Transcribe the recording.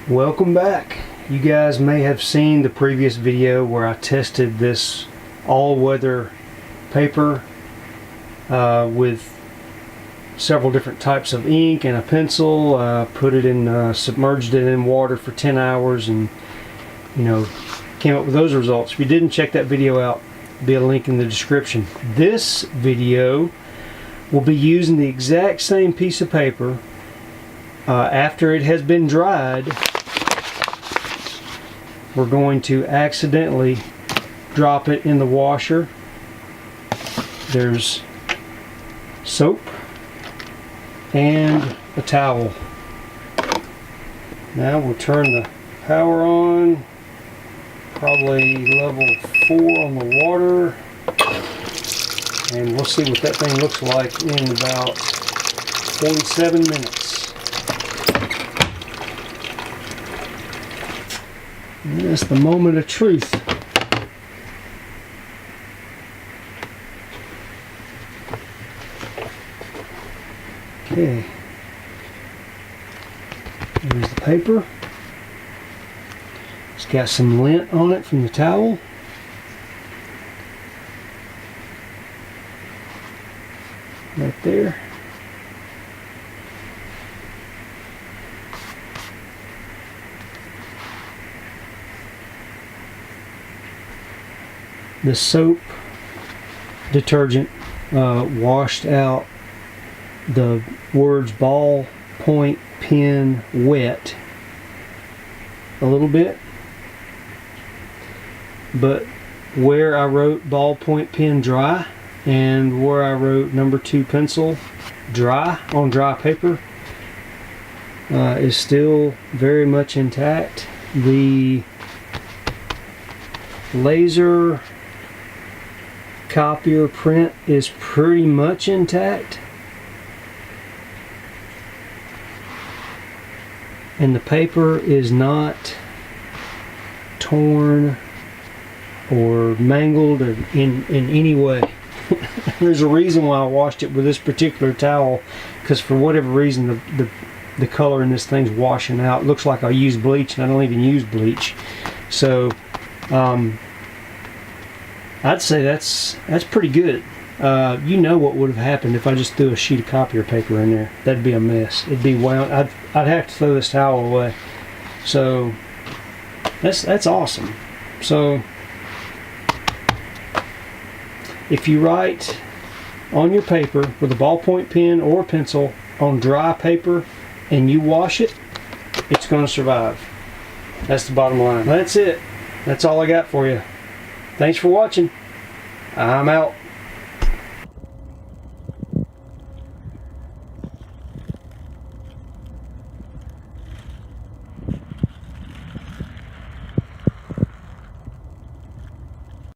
Welcome back. You guys may have seen the previous video where I tested this all-weather paper with several different types of ink and a pencil. Put it in, submerged it in water for 10 hours and came up with those results. If you didn't check that video out, there'll be a link in the description. This video will be using the exact same piece of paper after it has been dried. We're going to accidentally drop it in the washer. There's soap and a towel. Now we'll turn the power on, probably level 4 on the water, and we'll see what that thing looks like in about 47 minutes. And that's the moment of truth. Okay, there's the paper. It's got some lint on it from the towel. Right there. The soap detergent washed out the words ball point pen wet a little bit, but where I wrote ballpoint pen dry and where I wrote number 2 pencil dry on dry paper is still very much intact. The laser copier print is pretty much intact, and the paper is not torn or mangled or in any way. There's a reason why I washed it with this particular towel, because for whatever reason the color in this thing's washing out. It looks like I used bleach, and I don't even use bleach. So I'd say that's pretty good. You know what would have happened if I just threw a sheet of copier paper in there? That'd be a mess. It'd be wound. I'd have to throw this towel away. So that's awesome. So if you write on your paper with a ballpoint pen or pencil on dry paper and you wash it, it's going to survive. That's the bottom line. That's it. That's all I got for you. Thanks for watching. I'm out.